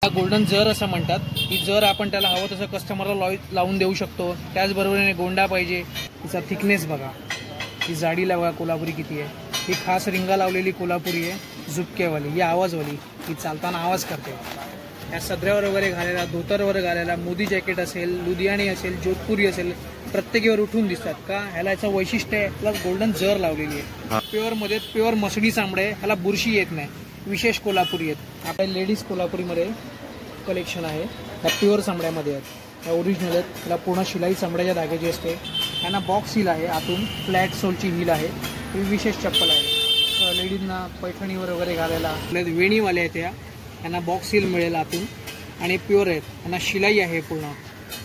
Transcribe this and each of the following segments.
Golden जर असं म्हणतात की जर आपण त्याला हवं तसं कस्टमरला लावून देऊ शकतो। त्याचबरोबरीने गोंडा पाहिजे, तिचा थिकनेस बघा, ही जाडीला बघा कोल्हापुरी किती आहे। ही खास रिंगा लावलेली कोल्हापुरी आहे, झुपकेवाली, ही आवाजवाली, ही चालताना आवाज करते। या सदऱ्यावर वगैरे घालायला, धोतरवर घालायला, मोदी जॅकेट असेल, लुधियानी असेल, जोधपुरी असेल, प्रत्येकीवर उठून दिसतात का। ह्याला याचं वैशिष्ट्य आहे, प्लस गोल्डन जर लावलेली आहे। प्युअर मध्ये प्युअर मसडी चामडे, ह्याला बुरशी येत नाही, विशेष कोल्हापुरी आहेत। आपल्या लेडीज कोल्हापुरीमध्ये कलेक्शन आहे, ह्या प्युअर चामड्यामध्ये आहेत, ह्या ओरिजिनल आहेत। त्याला पूर्ण शिलाई चामड्याच्या धाग्याची असते। ह्यांना बॉक्स हिल आहे, आतून फ्लॅट सोलची हिल आहे। ही विशेष चप्पल आहे लेडीजना पैठणीवर वगैरे घालायला। वेणीवाले आहेत ह्यांना बॉक्स हिल मिळेल आतून, आणि प्युअर आहेत, ह्यांना शिलाई आहे पूर्ण,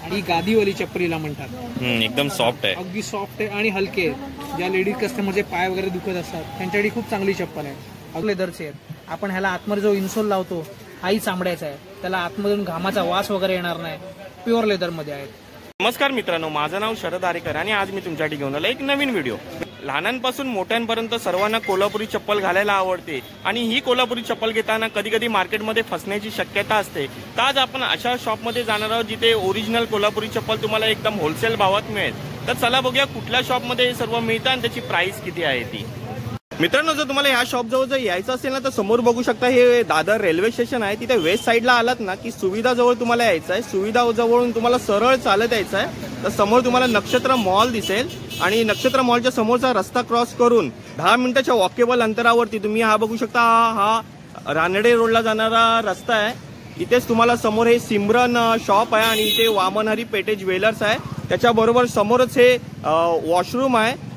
आणि गादीवाली चप्पलीला म्हणतात। एकदम सॉफ्ट आहे, अगदी सॉफ्ट आहे आणि हलके आहे। ज्या लेडीज कस्टमरचे पाय वगैरे दुखत असतात त्यांच्यासाठी खूप चांगली चप्पल आहे। लेदरचे आहेत। आपण ह्याला आतमध्ये जो इन्सोल लावतो हाही चामड्याचा आहे, त्याला आतमधून घामाचा वास वगैरे येणार नाही, प्युअर लेदरमध्ये आहेत। नमस्कार मित्रांनो, माझं नाव शरद आरेकर आणि आज मी तुमच्यासाठी घेऊन आलो एक नवीन व्हिडिओ। लहानांपासून मोठ्यांपर्यंत सर्वांना कोल्हापुरी चप्पल घालायला आवडते, आणि ही कोल्हापुरी चप्पल घेताना कधी कधी मार्केटमध्ये फसण्याची शक्यता असते। तर आज आपण अशा शॉपमध्ये जाणार आहोत जिथे ओरिजिनल कोल्हापुरी चप्पल तुम्हाला एकदम होलसेल भावात मिळेल। तर चला बघूया कुठल्या शॉपमध्ये हे सर्व मिळतं आणि त्याची प्राइस किती आहे ती। मित्रांनो, जर तुम्हाला ह्या शॉप जवळ जर यायचं असेल ना, तर समोर बघू शकता हे दादर रेल्वे स्टेशन आहे। तिथे वेस्ट साईडला आलात ना की सुविधा जवळ तुम्हाला यायचं आहे। सुविधा जवळून तुम्हाला सरळ चालत यायचं आहे, तर समोर तुम्हाला नक्षत्र मॉल दिसेल, आणि नक्षत्र मॉलच्या समोरचा रस्ता क्रॉस करून 10 मिनिटाच्या वॉकेबल अंतरावरती तुम्ही हा बघू शकता, हा रानडे रोडला जाणारा रस्ता आहे। इथेच तुम्हाला समोर हे सिमरन शॉप आहे, आणि इथे वामनहरी पेटे ज्वेलर्स आहे। त्याच्याबरोबर समोरच हे वॉशरूम आहे।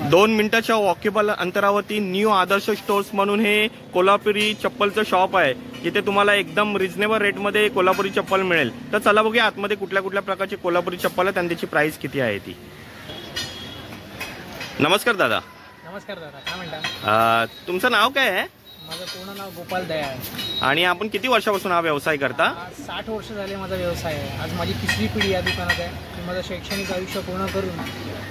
2 मिनिटाच्या वॉकेबल अंतरावरती न्यू आदर्श स्टोर्स म्हणून हे कोल्हापुरी चप्पलचं शॉप आहे, जिथे तुम्हाला एकदम रिझनेबल रेटमध्ये कोल्हापुरी चप्पल मिळेल। तर चला बघूया आतमध्ये कुठल्या कुठल्या प्रकारची कोल्हापुरी चप्पल आहेत आणि त्याची प्राइस किती आहे ती। नमस्कार दादा। नमस्कार दादा, काय म्हणता? तुमचं नाव काय आहे? माझं पूर्ण नाव गोपाल दया आहे। आणि आपण किती वर्षापासून हा व्यवसाय करता? 60 वर्ष झाले माझा व्यवसाय आहे। आज माझी 3री पिढी या दुकानात आहे। मी माझं शैक्षणिक आयुष्य पूर्ण करून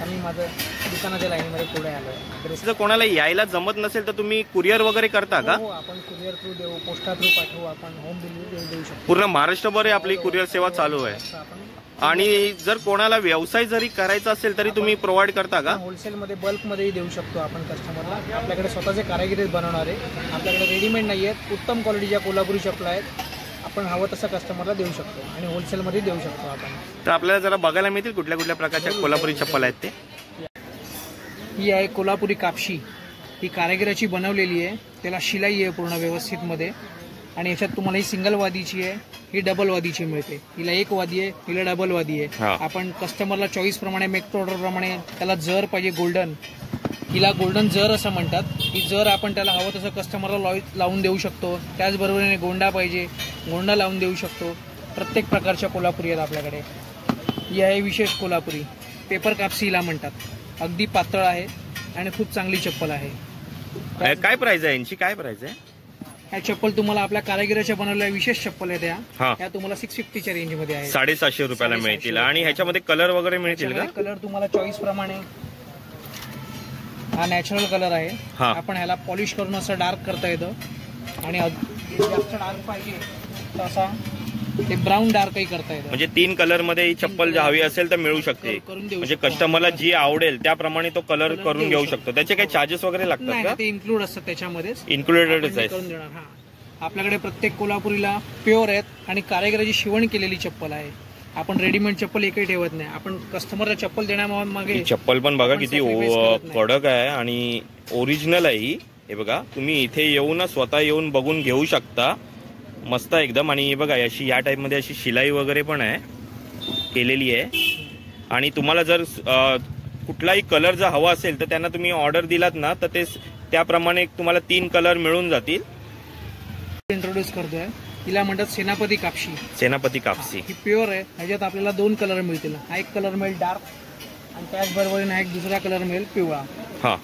आम्ही माझं दुकानाच्या लाईनमध्ये पुढे आलो। जर कोणाला यायला जमत नसेल तर तुम्ही कुरिअर वगैरे करता का? हो, आपण कुरिअर थ्रू देऊ, पोस्टा थ्रू पाठवू, आपण होम डिलिव्हरी देऊ शकतो। पूर्ण महाराष्ट्रभर आपली कुरिअर सेवा चालू आहे। आणि जर कोणाला व्यवसाय जरी करायचा असेल तरी तुम्ही प्रोव्हाइड करता का? होलसेलमध्ये बल्कमध्येही देऊ शकतो आपण कस्टमरला। आपल्याकडे स्वतःचे कारागिरी बनवणारे, आपल्याकडे रेडीमेड नाही आहेत, उत्तम क्वालिटीच्या कोल्हापुरी चप्पल आहेत। आपण हवं तसं कस्टमरला देऊ शकतो, आणि होलसेलमध्ये देऊ शकतो आपण। तर आपल्याला जरा बघायला मिळतील कुठल्या कुठल्या प्रकारच्या कोल्हापुरी चप्पल आहेत ते। ही आहे कोल्हापुरी कापशी, ही कारागिराची बनवलेली आहे, त्याला शिलाई आहे पूर्ण व्यवस्थित मध्ये, आणि याच्यात तुम्हाला ही सिंगल वादीची आहे, ही डबल वादीची मिळते। हिला एक वादी आहे, हिला डबल वादी आहे। आपण कस्टमरला चॉईस प्रमाणे, मेक टू ऑर्डर प्रमाणे, त्याला जर पाहिजे गोल्डन, हिला गोल्डन जर असं म्हणतात की जर आपण त्याला हवं तसं कस्टमरला लावून देऊ शकतो। त्याचबरोबरीने गोंडा पाहिजे, गोंडा लावून देऊ शकतो। प्रत्येक प्रकारच्या कोल्हापुरी आहेत आपल्याकडे। ही आहे विशेष कोल्हापुरी, पेपर कापसी हिला म्हणतात, अगदी पातळ आहे आणि खूप चांगली चप्पल आहे। काय प्राइस आहे यांची? काय प्राइस आहे? ह्या चप्पल तुम्हाला आपल्या कारागिराच्या बनवलेल्या विशेष चप्पल आहेत ह्या तुम्हाला 650च्या रेंज मध्ये आहे, 750 रुपयाला मिळतील। आणि ह्याच्यामध्ये कलर वगैरे मिळतील का? कलर तुम्हाला चॉईस प्रमाणे, हा नॅचरल कलर आहे, आपण ह्याला पॉलिश करून असं डार्क करता येतं, आणि जास्त डार्क पाहिजे तर असा ते ब्राऊन डार्कही करता येतं। म्हणजे 3 कलर मध्ये ही चप्पल हवी असेल तर मिळू शकते, म्हणजे कस्टमरला जी आवडेल त्याप्रमाणे तो कलर करून घेऊ शकतो। त्याचे काही चार्जेस वगैरे लागतात का? ते इन्क्लूड असतात त्याच्यामध्ये, इन्क्लुडेडच आहे करून देणार। हा, आपल्याकडे प्रत्येक कोल्हापुरीला प्युअर आहेत, आणि कारागिराची शिवण केलेली चप्पल आहे। आपण रेडीमेड चप्पल एकही ठेवत नाही, आपण कस्टमरला चप्पल देण्यामागे चप्पल पण बघा किती कडक आहे आणि ओरिजिनल आहे। हे बघा, तुम्ही इथे येऊन स्वतः येऊन बघून घेऊ शकता, मस्त एकदम। आणि हे बघा अशी या टाइप मध्ये अशी शिलाई वगैरे पण आहे केलेली आहे। आणि तुम्हाला जर कुठलाही कलर जर हवा असेल तर त्यांना तुम्ही ऑर्डर दिलात ना, तर ते त्याप्रमाणे तुम्हाला 3 कलर मिळून जातील। इंट्रोड्यूस करतोय, हिला म्हणतात सेनापती कापशी। सेनापती कापसी ही प्युअर आहे, ह्याच्यात आपल्याला 2 कलर मिळतील। हा एक कलर मिळेल डार्क, आणि त्याचबरोबरीने हा एक दुसरा कलर मिळेल पिवळा।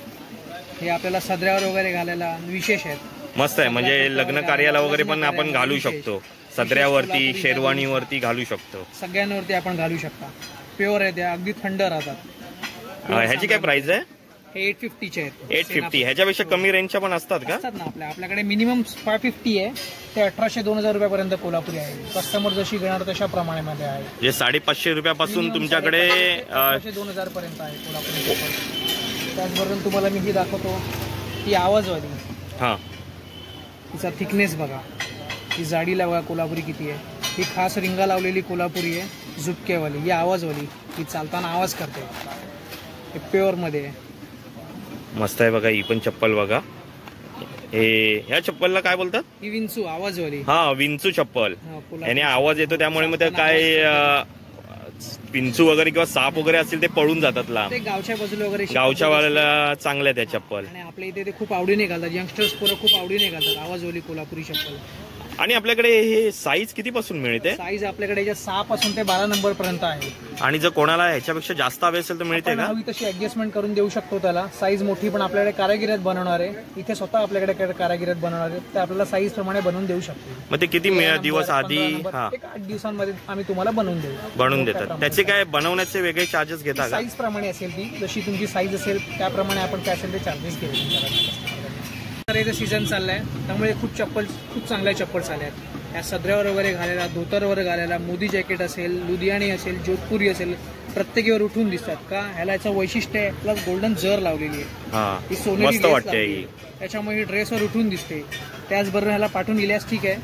हे आपल्याला सदऱ्यावर वगैरे घालायला विशेष आहेत, मस्त आहे। म्हणजे लग्न कार्याला वगैरे पण आपण घालू शकतो, सदऱ्यावरती, शेरवानीवरती घालू शकतो, सगळ्यांवरती आपण घालू शकता। प्युअर आहे, त्या अगदी थंड राहतात। ह्याची काय प्राइस आहे? हे 850 आहेत. 850. ह्याच्यापेक्षा कमी रेंजच्या पण असतात का? असतात ना आपल्याकडे मिनिमम 550 आहे ते 1800-2000 रुपयापर्यंत कोल्हापुरी आहे. कस्टमर जशी घेणार तशा प्रमाणामध्ये आहे. जे 550 रुपयापासून तुमच्याकडे 1800-2000 पर्यंत आहे कोल्हापुरी चप्पल. त्याचबरोबर तुम्हाला मी ही दाखवतो ही आवाजवाली. हा, तिचा थिकनेस बघा, ही जाडीला बघा कोल्हापुरी किती आहे. ही खास रिंगा लावलेली कोल्हापुरी आहे, झुपकेवाली. ही आवाजवाली, ही चालताना आवाज करते. हे प्युअर मध्ये आहे. मस्त आहे बघा. ही पण चप्पल बघा. ह्या चप्पलला काय बोलतात? ही विंचू आवाजवाली. हा, विंचू चप्पल. याने आवाज येतो त्यामुळे मग काय विंचू वगैरे किंवा साप वगैरे असतील ते पळून जातात लांब. ते गावच्या बाजूला वगैरे गावच्या वाल्याला चांगल्या त्या चप्पल. आणि आपल्या इथे ते खूप आवडीने घालतात. यंगस्टर्स पोरं खूप आवडीने घालतात आवाजवाली कोल्हापुरी चप्पल. आणि आपल्याकडे हे साईज किती पासून मिळते? साईज आपल्याकडे 6 पासून ते 12 नंबर पर्यंत आहे. आणि जर कोणाला ह्याच्यापेक्षा जास्त हवे असेल तर मिळते का? हवी तशी ऍडजस्टमेंट करून देऊ शकतो त्याला. साईज मोठी पण आपल्याकडे कारागिरात बनवणार आहे. इथे स्वतः आपल्याकडे कारागिरात बनवणार आहे. ते आपल्याला साईज प्रमाणे बनवून देऊ शकतो. मग ते किती दिवस आधी? हा, 8 दिवसांमध्ये आम्ही तुम्हाला बनवून देतात. त्याचे काय बनवण्याचे वेगळे चार्जेस घेतात का? साईज प्रमाणे असेल ती, जशी तुमची साईज असेल त्याप्रमाणे आपण काय असेल ते चार्जेस घेऊ. तर सीझन चाललाय त्यामुळे खूप चांगल्या चप्पल चालल्या आहेत. या सदऱ्यावर वगैरे घालायला, धोतरवर घालायला, मोदी जॅकेट असेल, लुधियानी असेल, जोधपुरी असेल, प्रत्येकीवर उठून दिसतात का. ह्याला याचं वैशिष्ट्य आहे, प्लस गोल्डन जर लावलेली आहे. ही सोनेरी लेस लावलेली आहे. त्याच्यामुळे ही ड्रेसवर उठून दिसते. त्याचबरोबर ह्याला पाठवून दिल्यास ठीक आहे,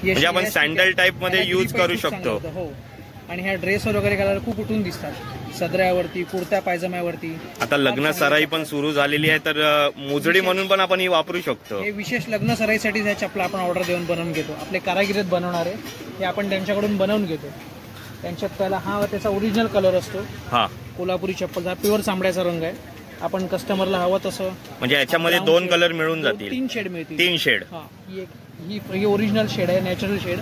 म्हणजे आपण सँडल टाइप मध्ये यूज करू शकतो. हो, आणि ह्या ड्रेसवर वगैरे घालायला खूप उठून दिसतात. सदऱ्यावरती, कुर्त्या पायजम्यावरती. आता लग्न सराई पण सुरू झालेली आहे तर मोजडी म्हणून पण आपण ही वापरू शकतो. हे विशेष लग्न सराईसाठी ह्या चपला आपण ऑर्डर देऊन बनवून घेतो. आपले कारागिरीत बनवणार आहे, हे आपण त्यांच्याकडून बनवून घेतो. त्यांच्यात पहिला हा त्याचा ओरिजिनल कलर असतो. हा, कोल्हापुरी चप्पल हा प्युअर चांबड्याचा रंग आहे. आपण कस्टमरला हवं तसं म्हणजे याच्यामध्ये 2 कलर मिळून जातील. 3 शेड मिळतील. 3 शेड. हा, ही ओरिजिनल शेड आहे, नॅचरल शेड.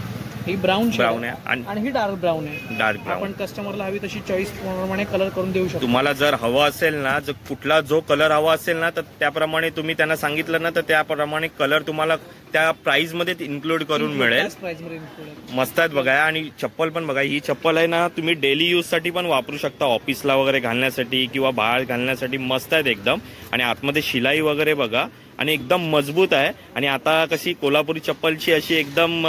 ही ब्राऊन आहे आणि ही डार्क ब्राऊन आहे. Dark brown. आपण कस्टमरला हवी तशी चॉईस प्रमाणे कलर करून देऊ शकतो. तुम्हाला जर हवा असेल ना, जर कुठला जो कलर हवा असेल ना, तर त्याप्रमाणे तुम्ही त्यांना सांगितलं ना, तर त्याप्रमाणे कलर तुम्हाला त्या प्राइस मध्ये इन्क्लूड करून मिळेल. मस्त आहेत बघा. आणि चप्पल पण बघा. ही चप्पल आहे ना, तुम्ही डेली यूज साठी पण वापरू शकता, ऑफिसला वगैरे घालण्यासाठी किंवा बाहेर घालण्यासाठी. मस्त आहेत एकदम. आणि आतमध्ये शिलाई वगैरे बघा, आणि एकदम मजबूत आहे. आणि आता कशी कोल्हापुरी चप्पलची अशी एकदम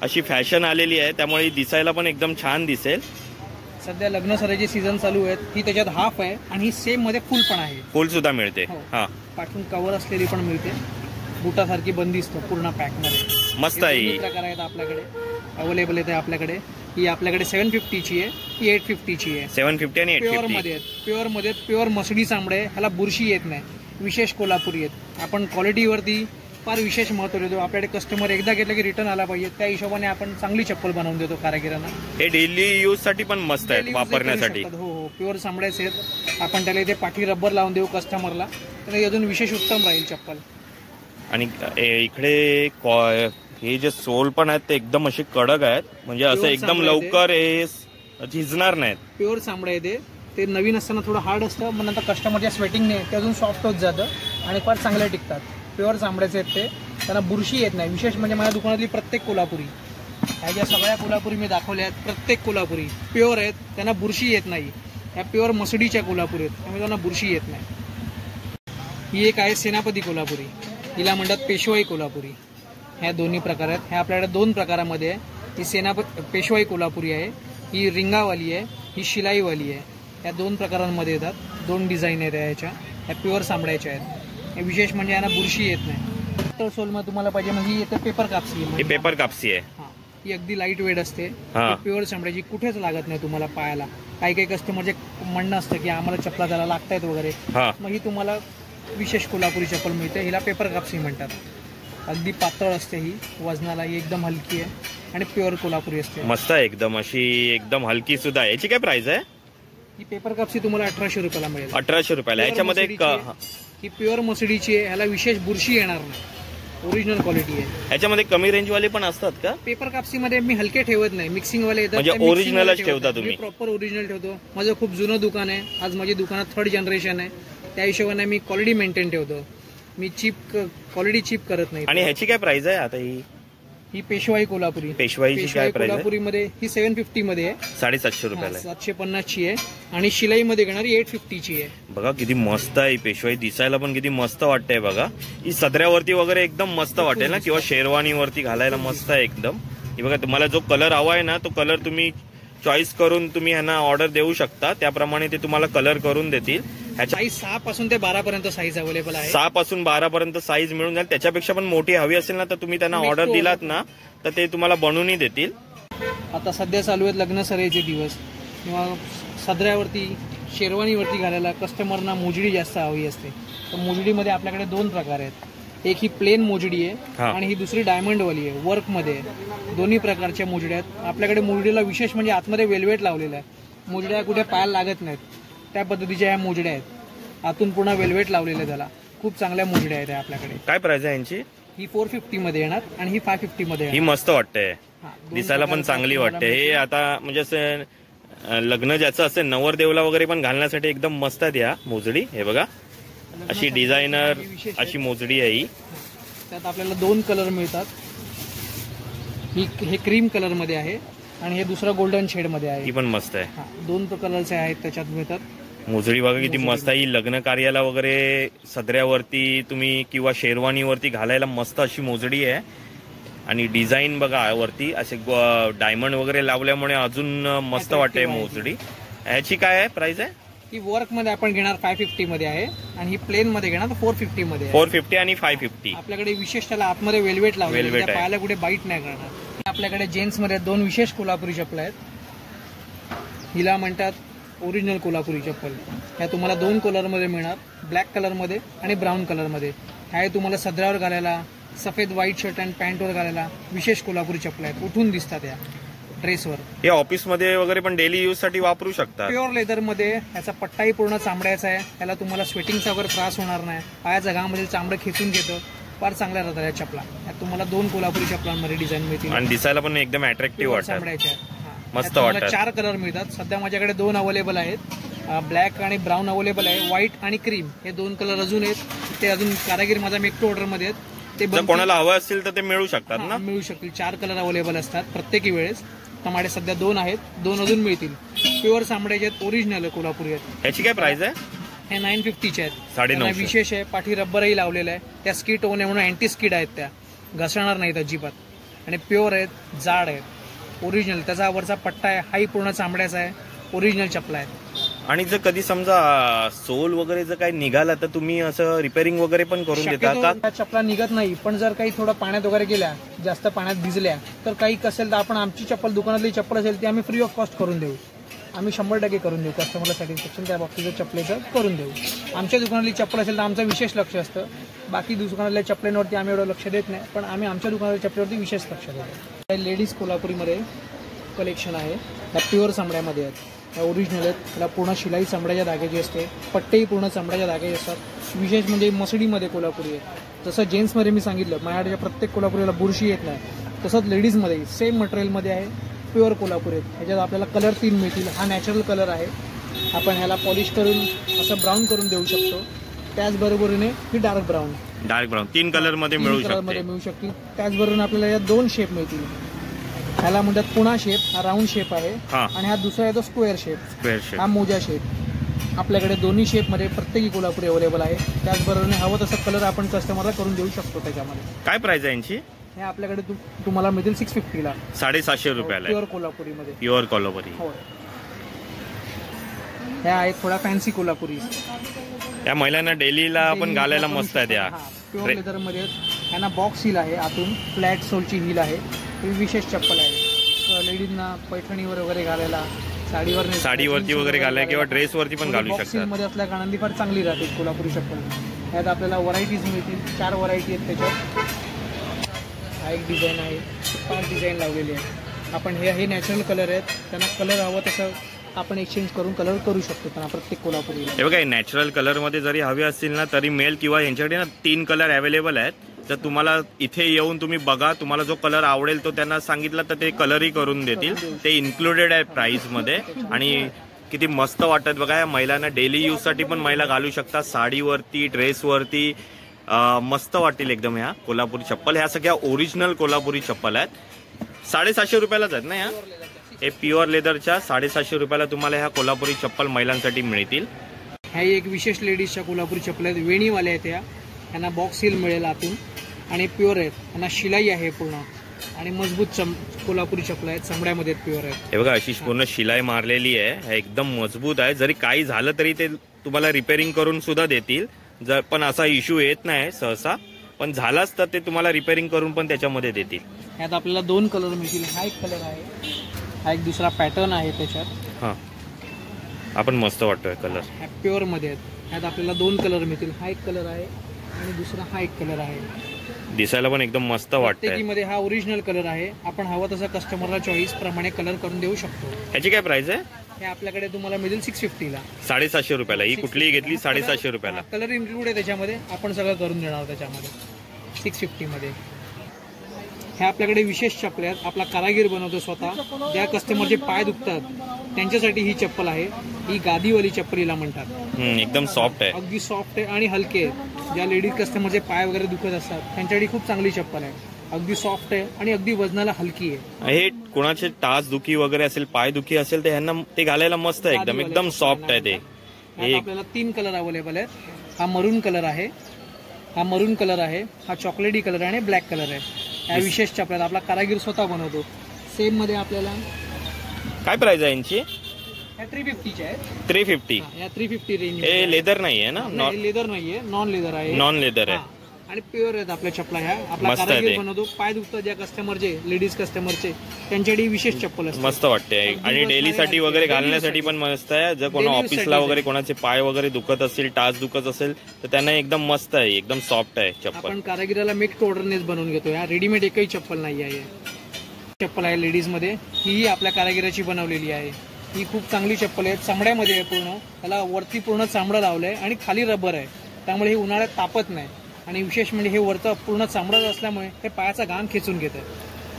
अशी फॅशन आलेली आहे, त्यामुळे दिसायला पण एकदम छान दिसेल. सध्या लग्न सराईचे सीझन चालू आहेत. ही त्याच्यात हाफ आहे आणि सेम मध्ये फुल पण आहे. फुल सुद्धा मिळते. हा, पाठून कव्हर असलेली पण मिळते. बुटासारखी बंदिस्त पूर्ण पॅक मध्ये. मस्त आहे. प्रकार आहेत आपल्याकडे, अवेलेबल आहेत आपल्याकडे. ही आपल्याकडे 750 ची आहे, ही 850 ची आहे. 750 आणि 850 प्युअर मध्ये आहेत. प्युअर मसडी चांबडे. ह्याला बुरशी येत नाही. विशेष कोल्हापुरी आहेत. आपण क्वालिटीवरती फार विशेष महत्व देतो. आपल्याकडे कस्टमर एकदा घेतलं की रिटर्न आला पाहिजे, त्या हिशोबाने आपण चांगली चप्पल बनवून देतो कारागिरांना. हे डेली यूज साठी पण मस्त आहे वापरण्यासाठी. हो, प्युअर चांबड्याचे आहेत. आपण त्याला इथे पाठी रबर लावून देऊ कस्टमरला, तर अजून विशेष उत्तम राहील चप्पल. आणि इकडे हे जे सोल पण आहेत ते एकदम असे कडक आहेत, म्हणजे असं एकदम लवकर हे झिजणार नाहीत. प्युअर चांबडे आहे ते. नवीन असताना थोडं हार्ड असतं, मग नंतर कस्टमरच्या स्वेटिंगने ते अजून सॉफ्ट होत जातं आणि फार चांगले टिकतात. प्युअर चांबड्याचे आहेत ते. त्यांना बुरशी येत नाही. विशेष म्हणजे माझ्या दुकानातली प्रत्येक कोल्हापुरी, ह्या ज्या सगळ्या कोल्हापुरी मी दाखवल्या आहेत, प्रत्येक कोल्हापुरी प्युअर आहेत. त्यांना बुरशी येत नाही. ह्या प्युअर मसडीच्या कोल्हापुरी आहेत, त्यामुळे त्यांना बुरशी येत नाही. ही एक आहे सेनापती कोल्हापुरी. हिला म्हणतात पेशवाई कोल्हापुरी. ह्या दोन्ही प्रकार आहेत. ह्या आपल्याकडे 2 प्रकारामध्ये आहे. ही पेशवाई कोल्हापुरी आहे, ही रिंगावाली आहे, ही शिलाईवाली आहे. ह्या 2 प्रकारांमध्ये येतात. 2 डिझाईन आहेत ह्याच्या. ह्या प्युअर चांबड्याच्या आहेत. विशेष म्हणजे यांना बुरशी येत नाही. तर सोलमध्ये तुम्हाला पाहिजे म्हणजे येतं पेपर कापसी. ही पेपर कापसी आहे. ही अगदी लाईट वेट असते. प्युअर चामड्याची, कुठेच लागत नाही तुम्हाला पायाला. काही कस्टमरचे म्हणणं असतं की आम्हाला चपला त्याला लागतायत वगैरे, मग ही तुम्हाला विशेष कोल्हापुरी चप्पल मिळते. हिला पेपर कापसी म्हणतात. अगदी पातळ असते ही, वजनाला ही एकदम हलकी आहे आणि प्युअर कोल्हापुरी असते. मस्त आहे एकदम, अशी एकदम हलकी सुद्धा आहे. याची काय प्राइस आहे? ही पेपर कापसी तुम्हाला 1800 रुपयाला मिळेल. 1800 रुपयाला. याच्यामध्ये ही प्युअर मसडीची आहे. ह्याला विशेष बुरशी येणार नाही. ओरिजिनल क्वालिटी आहे. याच्यामध्ये कमी रेंज वाले पण असतात का? पेपर कापसी मध्ये मी हलके ठेवत नाही. मिक्सिंग वाले येतात, म्हणजे ओरिजिनलच ठेवता तुम्ही? प्रॉपर ओरिजिनल ठेवतो. माझं खूप जुनं दुकान आहे. आज माझी दुकानात 3rd जनरेशन आहे. त्या हिशोबाने मी क्वालिटी मेंटेन ठेवतो. मी क्वालिटी चीप करत नाही. आणि ह्याची काय प्राइस आहे आता? ही पेशवाई कोल्हापुरी. पेशवाईची काय प्राइस आहे? कोल्हापुरीमध्ये ही 750 मध्ये आहे. 750 रुपयाला आहे. 750 ची आहे आणि शिलाईमध्ये घेणारी 850 ची आहे. बघा किती मस्त आहे ही पेशवाई, दिसायला पण किती मस्त वाटतंय बघा. ही सदऱ्यावरती वगैरे एकदम मस्त वाटेल ना, किंवा शेरवानीवरती घालायला मस्त आहे एकदम. ही बघा, तुम्हाला जो कलर हवा आहे ना तो कलर तुम्ही चॉईस करून तुम्ही ह्यांना ऑर्डर देऊ शकता, त्याप्रमाणे ते तुम्हाला कलर करून देतील. ह्याच्या साईज 6 पासून ते 12 पर्यंत साईज अवेलेबल आहे. 6 पासून 12 पर्यंत साईज मिळून जाईल. त्याच्यापेक्षा पण मोठी हवी असेल ना तर तुम्ही त्यांना ऑर्डर दिलात ना तर ते तुम्हाला बनवूनही देतील. आता सध्या चालू आहेत लग्न सराईचे दिवस, किंवा सदऱ्यावरती शेरवानीवरती घालायला कस्टमरना मोजडी जास्त हवी असते. तर मोजडीमध्ये आपल्याकडे 2 प्रकार आहेत. एक ही प्लेन मोजडी आहे आणि ही दुसरी डायमंड वाली आहे, वर्क मध्ये आहे. दोन्ही प्रकारच्या मोजड्या आहेत आपल्याकडे. मोजडीला विशेष म्हणजे आतमध्ये वेल्वेट लावलेला आहे. मोजड्या कुठे पायाला लागत नाहीत त्या पद्धतीच्या ह्या मोजड्या आहेत. आतून पुन्हा वेल्वेट लावलेलं आहे त्याला. खूप चांगल्या मोजड्या आहेत आपल्याकडे. काय प्राइस आहे यांची? ही 450 मध्ये येणार आणि ही 550 मध्ये ही मस्त वाटते, दिसायला पण चांगली वाटते. हे आता म्हणजे असं लग्न ज्याचं असेल नवरदेवला वगैरे पण घालण्यासाठी एकदम मस्त आहे या मोजडी. हे बघा अशी डिझायनर अशी मोजडी आहे ही. त्यात आपल्याला 2 कलर मिळतात. हे क्रीम कलर मध्ये आहे आणि हे दुसरं गोल्डन शेड मध्ये आहे. ही पण मस्त आहे. 2 कलरचे आहेत त्याच्यात मिळतात. मोजडी बघा किती मस्त आहे. लग्न कार्याला वगैरे सदऱ्यावरती तुम्ही किंवा शेरवानीवरती घालायला मस्त अशी मोजडी आहे. आणि डिझाईन बघा वरती असे डायमंड वगैरे लावल्यामुळे अजून मस्त वाटते मोजडी. ह्याची काय आहे प्राइस आहे? ही वर्क मध्ये आपण घेणार 550 मध्ये आहे आणि ही प्लेन मध्ये घेणार 450 मध्ये. 450 आणि 550. आपल्याकडे विशेष त्याला आतमध्ये वेल्वेट लावलेलं आहे, पायाला कुठे बाईट नाही करणार. आपल्याकडे जेंट्स मध्ये 2 विशेष कोल्हापुरी चप्पल आहेत. हिला म्हणतात ओरिजिनल कोल्हापुरी चप्पल. ह्या तुम्हाला 2 कलर मध्ये मिळणार, ब्लॅक कलर मध्ये आणि ब्राऊन कलर मध्ये. ह्या तुम्हाला सदरावर घालायला, सफेद व्हाईट शर्ट आणि पॅन्टवर घालायला विशेष कोल्हापुरी चप्पल आहेत. उठून दिसतात या ड्रेसवर. हे ऑफिस मध्ये वगैरे पण डेली यूज साठी वापरू शकता. प्युअर लेदर मध्ये याचा पट्टाही पूर्ण चामड्याचा आहे. त्याला तुम्हाला स्वेटिंगचा वगैरे त्रास होणार नाही. पायाच्या घामध्ये चामडं खेचून घेतं. फार चांगल्या राहतात या चपला. तुम्हाला 2 कोल्हापुरी चपलांमध्ये डिझाईन मिळतील आणि दिसायला पण एकदम अट्रॅक्टिव्ह वाटतात. चामड्याच्या मस्त वाटतात. 4 कलर मिळतात. सध्या माझ्याकडे 2 अवेलेबल आहेत. ब्लॅक आणि ब्राऊन अवेलेबल आहे. व्हाईट आणि क्रीम हे 2 कलर अजून आहेत. ते अजून कारागीर माझा मेकटो ऑर्डर मध्ये आहेत. ते कोणाला हवं असेल तर ते मिळू शकतात ना? मिळू शकतील. 4 कलर अवेलेबल असतात प्रत्येकी वेळेस. टमाटे सध्या 2 आहेत. 2 अजून मिळतील. प्युअर चामड्याचे आहेत, ओरिजिनल कोल्हापुरी आहेत. ह्याची काय प्राइस आहे? हे 950 चे आहेत. 950. विशेष आहे पाठी रब्बरही लावलेलं आहे. त्या स्किट होणे म्हणून अँटी स्किड आहेत, त्या घसरणार नाहीत अजिबात. आणि प्युअर आहेत, जाड आहेत, ओरिजिनल. त्याचा वरचा पट्टा आहे हाही पूर्ण चामड्याचा आहे. ओरिजिनल चपला आहेत. आणि जर कधी समजा सोल वगैरे जर काही निघाला तर तुम्ही असं रिपेअरिंग वगैरे पण करून देता का? त्या चपला निघत नाही, पण जर काही थोडं पाण्यात वगैरे गेल्या, जास्त पाण्यात भिजल्या तर काही असेल तर आपण आमची चप्पल, दुकानातली चप्पल असेल ती आम्ही फ्री ऑफ कॉस्ट करून देऊ. आम्ही 100% करून देऊ. कस्टमरला सॅटिस्फॅक्शन त्या बाबतीत चपलेचं करून देऊ. आमच्या दुकानातली चप्पल असेल तर आमचं विशेष लक्ष असतं. बाकी दुकानातल्या चपलेंवरती आम्ही एवढं लक्ष देत नाही, पण आम्ही आमच्या दुकानातल्या चपलेवरती विशेष लक्ष देतो. लेडीज कोल्हापुरीमध्ये कलेक्शन आहे. त्या प्युअर चामड्यामध्ये आहेत. त्या ओरिजिनल आहेत. त्याला पूर्ण शिलाई चामड्याच्या धाग्याची असते. पट्टेही पूर्ण चामड्याच्या धाग्याचे असतात. विशेष म्हणजे मसडीमध्ये कोल्हापुरी आहे. जसं जेंट्समध्ये मी सांगितलं माझ्याकडे प्रत्येक कोल्हापुरीला बुरशी येत नाही, तसंच लेडीजमध्ये सेम मटेरियलमध्ये आहे. प्युअर कोल्हापुरी आहेत. ह्याच्यात आपल्याला कलर 3 मिळतील. हा नॅचरल कलर आहे. आपण ह्याला पॉलिश करून असं ब्राऊन करून देऊ शकतो. त्याचबरोबरीने ही डार्क ब्राऊन 3 कलर मध्ये मिळू शकतील. त्याचबरोबर आपल्याला या 2 शेप मिळतील. ह्याला म्हणतात पुणा शेप, हा राऊंड शेप आहे. आणि हा दुसरा आहे तो स्क्वेअर शेप, हा मोजा शेप. आपल्याकडे दोन्ही शेप मध्ये प्रत्येकी कोल्हापुरी अवेलेबल आहे. त्याचबरोबर हवं तसं कलर आपण कस्टमरला करून देऊ शकतो. त्याच्यामध्ये काय प्राइस आहे यांची? हे आपल्याकडे तुम्हाला मिळतील 650 ला. 750 रुपयाला. प्युअर कोल्हापुरीमध्ये. प्युअर कोल्हापुरी. हो. ह्या आहेत थोडा फॅन्सी कोल्हापुरी. त्या महिलांना डेलीला आपण घालायला मस्त आहे. त्या प्युअर लेदर मध्ये. ह्यांना बॉक्स हिल आहे, आतून फ्लॅट सोलची हिल आहे. ही विशेष चप्पल आहे. लेडीजना पैठणीवर वगैरे घालायला, साडीवरती वगैरे घालायला किंवा ड्रेसवरती पण घालू शकतात. मध्ये असल्या कारणाने फार चांगली राहते कोल्हापुरी चप्पल. ह्यात आपल्याला व्हरायटीज मिळतील. 4 व्हरायटी आहेत त्याच्यात. हा एक डिझाईन आहे. 5 डिझाईन लावलेली आहे. आपण हे नॅचरल कलर आहेत. त्यांना कलर हवं तसं आपण एक्सचेंज करून कलर करू शकतो त्यांना प्रत्येक कोल्हापुरी. हे बघा नॅचरल कलर मध्ये जरी हवे असतील ना तरी मेल किंवा यांच्याकडे ना 3 कलर अवेलेबल आहेत. तर तुम्हाला इथे येऊन तुम्ही बघा, तुम्हाला जो कलर आवडेल तो त्यांना सांगितला तर ते कलरही करून देतील. ते इन्क्लुडेड आहे प्राइस मध्ये. आणि किती मस्त वाटत बघा. या महिलांना डेली यूज साठी पण महिला घालू शकतात. साडीवरती, ड्रेसवरती मस्त वाटतील एकदम ह्या कोल्हापुरी चप्पल. ह्या सगळ्या ओरिजिनल कोल्हापुरी चप्पल आहेत. 750 रुपयालाच आहेत ना ह्या. हे प्युअर लेदरच्या 750 रुपयाला तुम्हाला ह्या कोल्हापुरी चप्पल महिलांसाठी मिळतील. ह्या एक विशेष लेडीजच्या कोल्हापुरी चप्पल आहेत. वेणीवाल्या आहेत या. यांना बॉक्स सील मिळेल आतून आणि प्युअर आहेत. यांना शिलाई आहे पूर्ण आणि मजबूत कोल्हापुरी चप्पल आहेत. चामड्यामध्ये प्युअर आहेत. हे बघा अशी पूर्ण शिलाई मारलेली आहे. एकदम मजबूत आहे. जरी काही झालं तरी ते तुम्हाला रिपेअरिंग करून सुद्धा देतील. जर पण असा इश्यू येत नाही सहसा, पण झालाच तर ते तुम्हाला रिपेअरिंग करून पण त्याच्यामध्ये देतील. यात आपल्याला 2 कलर मिळतील. हा एक कलर आहे, हा एक दुसरा पॅटर्न आहे त्याच्यात. हा आपण मस्त वाटतोय कलर. ह्या प्युअर मध्ये आहेत. यात आपल्याला 2 कलर मिळतील. हा एक कलर आहे आणि दुसरा हा एक कलर आहे. दिसायला पण एकदम मस्त वाटतंय. मध्ये हा ओरिजिनल कलर आहे. आपण हवा तसा कस्टमरला चॉईस प्रमाणे कलर करून देऊ शकतो. ह्याची काय प्राइस आहे? हे आपल्याकडे तुम्हाला मिळेल 650 ला. 750 रुपयाला. ही कुठलीही घेतली 750 रुपयाला. कलर इन्क्लूड आहे त्याच्यामध्ये. आपण सगळं करून देणार त्याच्यामध्ये 650 मध्ये. हे आपल्याकडे विशेष चप्पल आहेत. आपला कारागीर बनवतो स्वतः. ज्या कस्टमरचे पाय दुखतात त्यांच्यासाठी ही चप्पल आहे. ही गादीवाली चप्पल हिला म्हणतात. एकदम सॉफ्ट आहे. अगदी सॉफ्ट आहे आणि हलके आहे. ज्या लेडीज कस्टमरचे पाय वगैरे दुखत असतात त्यांच्यासाठी खूप चांगली चप्पल आहे. अगदी सॉफ्ट आहे आणि अगदी वजनाला हलकी आहे. हे कोणाचे टाच दुखी वगैरे असेल, पाय दुखी असेल तर ह्यांना ते घालायला मस्त आहे. एकदम सॉफ्ट आहे ते. आपल्याला 3 कलर अवेलेबल आहेत. हा मरून कलर आहे, हा मरून कलर आहे, हा चॉकलेटी कलर आहे आणि ब्लॅक कलर आहे. या विशेष चपल्यात आपला कारागीर स्वतः बनवतो. सेम मध्ये आपल्याला काय प्राइस आहे यांची? या 350 च्या आहेत. 350. या 350 रेंज. हे लेदर नाहीये ना? लेदर नाहीये, नॉन लेदर आहे. नॉन लेदर आहे आणि प्युअर आहेत आपल्या चप्पला. ह्या आपला कारागीर बनवतो. पाय दुखतात ज्या कस्टमरचे, लेडीज कस्टमरचे, त्यांच्यासाठी विशेष चप्पल असते. मस्त वाटते आणि डेली साठी वगैरे घालण्यासाठी पण मस्त आहे. जर कोणा ऑफिसला वगैरे कोणाचे पाय वगैरे दुखत असतील, टाच दुखत असेल तर त्यांना एकदम मस्त आहे. एकदम सॉफ्ट आहे चप्पल. आपण कारागिराला मेक टू ऑर्डरनेच बनवून घेतो. या रेडीमेड एकही चप्पल नाही आहे. चप्पल आहे लेडीज मध्ये. ही आपल्या कारागिराची बनवलेली आहे. ही खूप चांगली चप्पल आहे. चामड्यामध्ये आहे पूर्ण. त्याला वरती पूर्ण चामडं लावलंय आणि खाली रबर आहे. त्यामुळे हे उन्हाळ्यात तापत नाही. आणि विशेष म्हणजे हे वरचं पूर्ण चामडं असल्यामुळे हे पायाचा घाम खेचून घेतं.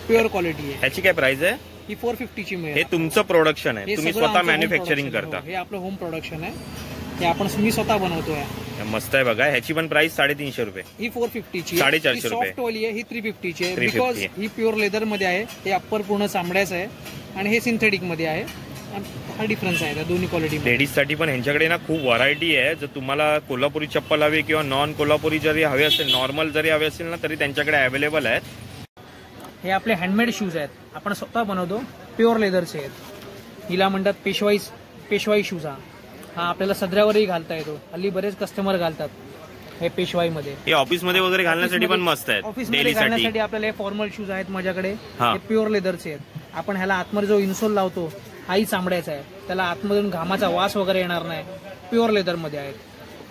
प्युअर क्वालिटी आहे. ह्याची काय प्राइस आहे? ही 450 ची मिळेल. हे तुमचं प्रोडक्शन आहे, तुम्ही स्वतः मॅन्युफॅक्चरिंग करता? हे आपलं होम प्रोडक्शन आहे. हे आपण मी स्वतः बनवतोय. मस्त आहे बघा. ह्याची पण प्राइस 350 रुपये. ही 450 ची. 450 रुपये. सॉफ्ट वाली आहे. ही 350 ची आहे. बिकॉज ही प्युअर लेदर मध्ये आहे. हे अप्पर पूर्ण चामड्याचं आहे आणि हे सिंथेटिक मध्ये आहे. हा डिफरन्स आहे त्या दोन्ही क्वालिटी. लेडीज साठी पण ह्यांच्याकडे ना खूप व्हरायटी आहे. जर तुम्हाला कोल्हापुरी चप्पल हवी किंवा नॉन कोल्हापुरी जरी हवी असेल, नॉर्मल जरी हवी असेल ना, तरी त्यांच्याकडे अवेलेबल आहेत. हे आपले हँडमेड शूज आहेत. आपण स्वतः बनवतो. प्युअर लेदरचे आहेत. हिला म्हणतात पेशवाई शूज. हा आपल्याला सदऱ्यावरही घालता येतो. हल्ली बरेच कस्टमर घालतात हे पेशवाईमध्ये. हे ऑफिसमध्ये वगैरे घालण्यासाठी पण मस्त आहेत. ऑफिसमध्ये घालण्यासाठी आपल्याला हे फॉर्मल शूज आहेत माझ्याकडे. हे प्युअर लेदरचे आहेत. आपण ह्याला आतमध्ये जो इन्सोल लावतो हाही चामड्याचा आहे. त्याला आतमधून घामाचा वास वगैरे येणार नाही. प्युअर लेदरमध्ये आहेत.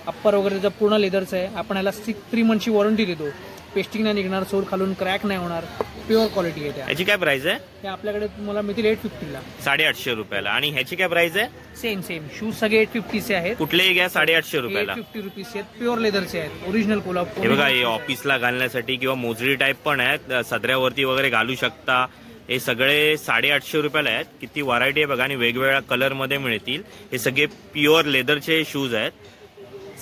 अप्पर वगैरे पूर्ण लेदरचं आहे. आपण ह्याला 3 मंथची वॉरंटी देतो. पेस्टिंग नाही निघणार, सोड खालून क्रॅक नाही होणार. प्युअर क्वालिटी आहे. ह्याची काय प्राइस आहे? हे आपल्याकडे तुम्हाला मिळतील 850 ला. 850 रुपयाला. आणि ह्याची काय प्राइस आहे? सेम शूज सगळे 850 चे आहेत. कुठलेही घ्या 850 रुपयाला. 850 रुपीज आहेत. प्युअर लेदरचे आहेत. ओरिजिनल कोल्हापूर. हे बघा, हे ऑफिसला घालण्यासाठी किंवा मोजरी टाईप पण आहेत. सदऱ्यावरती वगैरे घालू शकता. हे सगळे 850 रुपयाला आहेत. किती व्हरायटी आहे बघा आणि वेगवेगळ्या कलर मध्ये मिळतील. हे सगळे प्युअर लेदरचे शूज आहेत.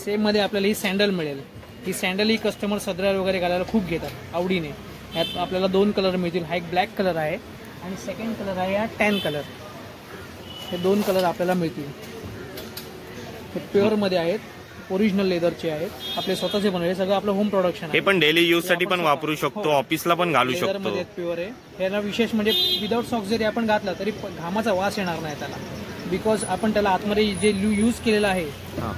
सेम मध्ये आपल्याला ही सँडल मिळेल. ही सँडल ही कस्टमर सदऱ्यावर वगैरे घालायला खूप घेतात आवडीने. यात आपल्याला 2 कलर मिळतील. हा एक ब्लॅक कलर आहे आणि सेकंड कलर आहे हा टॅन कलर. हे 2 कलर आपल्याला मिळतील. हे प्युअर मध्ये आहेत. ओरिजिनल लेदरचे आहेत. आपले स्वतःचे बनवले. सगळं आपलं होम प्रोडक्शन आहे. हे पण डेली यूज साठी पण वापरू शकतो. ऑफिसला पण घालू शकतो. प्युअर आहे. ह्याला विशेष म्हणजे विदाउट सॉक्स जरी आपण घातला तरी घामाचा वास येणार नाही त्याला. बिकॉज आपण त्याला आतमध्ये जे यूज केलेलं आहे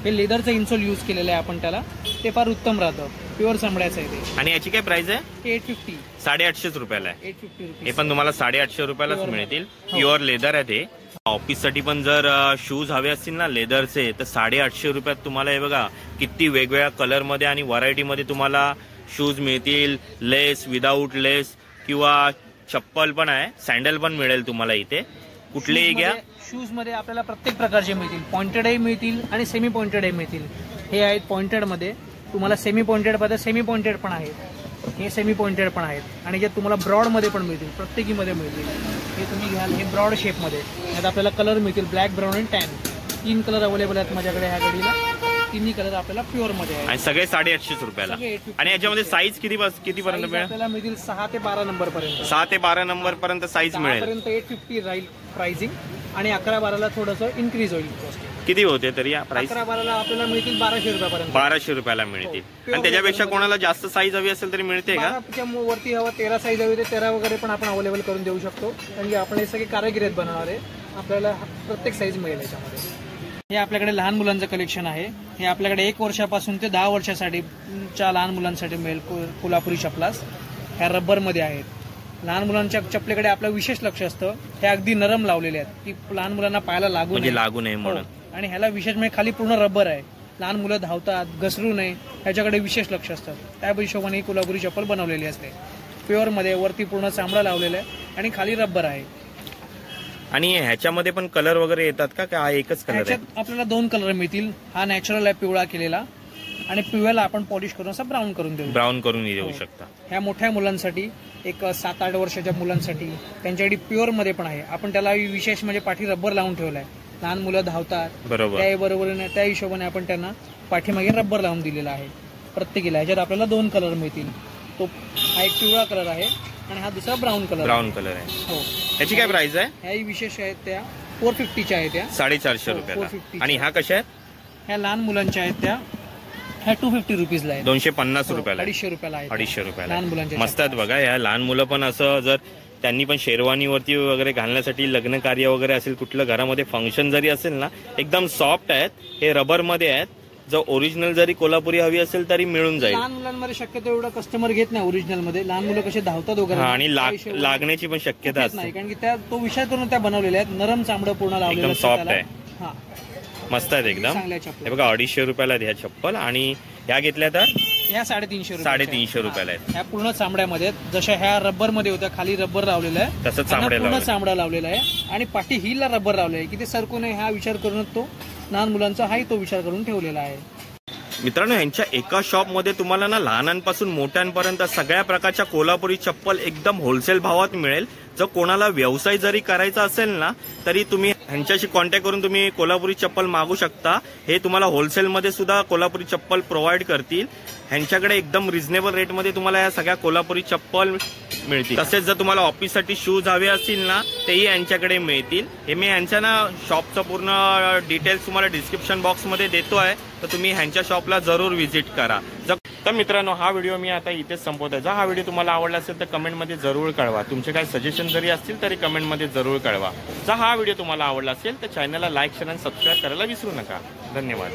हे लेदरचं इन्सोल यूज केलेलं आहे आपण त्याला. ते फार उत्तम राहतं. प्युअर चामड्याचं आहे ते. आणि याची काय प्राइस आहे? 850. 850 रुपयाला आहे. 850 रुपीज. हे पण तुम्हाला 850 रुपयालाच मिळतील. प्युअर लेदर आहे ते. ऑफिस साठी पण जर शूज हवे असतील ना लेदरचे तर 850 रुपयात तुम्हाला हे बघा किती वेगवेगळ्या कलर मध्ये आणि व्हरायटी मध्ये तुम्हाला शूज मिळतील. लेस, विदाऊट लेस किंवा चप्पल पण आहे. सँडल पण मिळेल तुम्हाला इथे. कुठलेही घ्या. शूज मध्ये आपल्याला प्रत्येक प्रकारचे मिळतील. पॉइंटेडही मिळतील आणि सेमी पॉइंटेडही मिळतील. हे आहेत पॉइंटेड मध्ये. तुम्हाला सेमी पॉइंटेड पाहिजे सेमी पॉइंटेड पण आहेत. हे सेमी पॉइंटेड पण आहेत. आणि जे तुम्हाला ब्रॉड मध्ये पण मिळतील. प्रत्येकीमध्ये मिळतील. हे तुम्ही घ्याल. हे ब्रॉड शेप मध्ये. यात आपल्याला कलर मिळतील ब्लॅक, ब्राऊन आणि टॅन. 3 कलर अवेलेबल आहेत माझ्याकडे ह्या गाडीला. तिन्ही कलर आपल्याला प्युअर मध्ये आहे आणि सगळे 850 रुपयाला. सगळे 850 आणि याच्यामध्ये साईज कितीपर्यंत Size मिळेल? आपल्याला मिळतील 6 ते 12 नंबर पर्यंत. 6 ते 12 नंबर पर्यंत साईज मिळेल. 6 पर्यंत 850 राहील प्राइसिंग आणि 11-12ला थोडंसं इन्क्रीज होईल कॉस्ट. किती होते तरी या प्राइस? 11-12ला आपल्याला मिळतील 1200 रुपयापर्यंत. 1200 रुपयाला मिळतील. आणि त्याच्यापेक्षा कोणाला जास्त साईज हवी असेल तरी मिळते का? 12च्या वरती हवा 13 साईज हवी तर 13 वगैरे पण आपण अवेलेबल करून देऊ शकतो. कारण की आपण हे सगळे कारागिरी आहेत बनवणार आहे. आपल्याला प्रत्येक साईज मिळेल याच्यामध्ये. हे आपल्याकडे लहान मुलांचं कलेक्शन आहे. हे आपल्याकडे 1 वर्षापासून ते 10 वर्षासाठीच्या लहान मुलांसाठी मिळेल कोल्हापुरी चपलास. ह्या रबरमध्ये आहेत. लहान मुलांच्या चपलेकडे आपलं विशेष लक्ष असतं. हे अगदी नरम लावलेले आहेत की लहान मुलांना पायाला लागू नये म्हणून. आणि ह्याला विशेष म्हणजे खाली पूर्ण रबर आहे. लहान मुलं धावतात, घसरू नये ह्याच्याकडे विशेष लक्ष असतं. त्या हिशोबाने ही कोल्हापुरी चप्पल बनवलेली असते. प्युअरमध्ये वरती पूर्ण चामडा लावलेला आहे आणि खाली रबर आहे. आणि ह्याच्यामध्ये पण कलर वगैरे येतात का? हा एकच कलर आहे? ह्याच्यात आपल्याला 2 कलर मिळतील. हा नॅचरल आहे पिवळा केलेला आणि पिवळ्याला आपण पॉलिश करून असं ब्राऊन करून देऊ. ब्राऊन करून देऊ शकता. ह्या मोठ्या मुलांसाठी एक 7-8 वर्षाच्या मुलांसाठी त्यांच्यासाठी प्युअर मध्ये पण आहे. आपण त्याला विशेष म्हणजे पाठी रबर लावून ठेवलाय. लहान मुलं धावतात बरोबर, त्याबरोबर त्या हिशोबाने आपण त्यांना पाठीमागे रबर लावून दिलेला आहे प्रत्येकीला. ह्याच्यात आपल्याला 2 कलर मिळतील. तो हा एक पिवळा कलर आहे आणि हा दुसरा ब्राऊन कलर आहे. हो. याची काय प्राइस आहे? ह्याही विशेष आहेत त्या 450च्या आहेत त्या 450 रुपयाला. 450. आणि ह्या कशा आहेत? ह्या लहान मुलांच्या आहेत त्या ह्या 250 रुपीजला आहे. 250 रुपयाला. 250 रुपयाला आहे. 250 रुपयाला लहान मुलांच्या मस्त आहेत बघा. या लहान मुलं पण असं जर त्यांनी पण शेरवानीवरती वगैरे घालण्यासाठी लग्न कार्य वगैरे असेल, कुठलं घरामध्ये फंक्शन जरी असेल ना, एकदम सॉफ्ट आहेत. हे रबर मध्ये आहेत. जर ओरिजिनल जरी कोल्हापुरी हवी असेल तरी मिळून जाईल. लहान मुलांमध्ये शक्यतो एवढा कस्टमर घेत नाही ओरिजिनल मध्ये. लहान मुलं कसे धावतात वगैरे आणि लागण्याची पण शक्यता असते. नाही कारण की त्या तो विचार करून त्या बनवलेल्या आहेत. नरम चामडं पूर्ण लावलेलं एकदम सॉफ्ट आहे. हा मस्त आहेत एकदम. चांगल्या चप्पल. हे बघा 250 रुपयाला ह्या चप्पल. आणि ह्या घेतल्या तर ह्या 350 350 रुपयाला आहेत. ह्या पूर्ण चामड्यामध्ये आहेत. जशा ह्या रबर मध्ये होत्या खाली रबर लावलेला आहे तसंच पूर्ण चामडा लावलेला आहे आणि पाठी हिलला रबर लावलेला आहे की ते सरकू नये हा विचार करूनच तो लहान मुलांचा हाही तो विचार करून ठेवलेला आहे. मित्रांनो, यांच्या एका शॉपमध्ये तुम्हाला ना लहानांपासून मोठ्यांपर्यंत सगळ्या प्रकारच्या कोल्हापुरी चप्पल एकदम होलसेल भावात मिळेल. जर कोणाला व्यवसाय जरी करायचा असेल ना तरी तुम्ही ह्यांच्याशी कॉन्टॅक्ट करून तुम्ही कोल्हापुरी चप्पल मागू शकता. हे तुम्हाला होलसेलमध्ये सुद्धा कोल्हापुरी चप्पल प्रोव्हाइड करतील. ह्यांच्याकडे एकदम रिझनेबल रेटमध्ये तुम्हाला या सगळ्या कोल्हापुरी चप्पल मिळतील. तसेच जर तुम्हाला ऑफिससाठी शूज हवे असतील ना तेही यांच्याकडे मिळतील. हे मी यांच्या ना शॉपचं पूर्ण डिटेल्स तुम्हाला डिस्क्रिप्शन बॉक्समध्ये देतो आहे, तर तुम्ही ह्यांच्या शॉपला जरूर व्हिजिट करा. तर मित्रांनो, हा व्हिडिओ मी आता इथेच संपवतोय. जर हा व्हिडिओ तुम्हाला आवडला असेल तर कमेंटमध्ये जरूर कळवा. तुमचे काही सजेशन जरी असतील तरी कमेंटमध्ये जरूर कळवा. जर हा व्हिडिओ तुम्हाला आवडला असेल तर चॅनलला लाईक, शेअर आणि सबस्क्राईब करायला विसरू नका. धन्यवाद.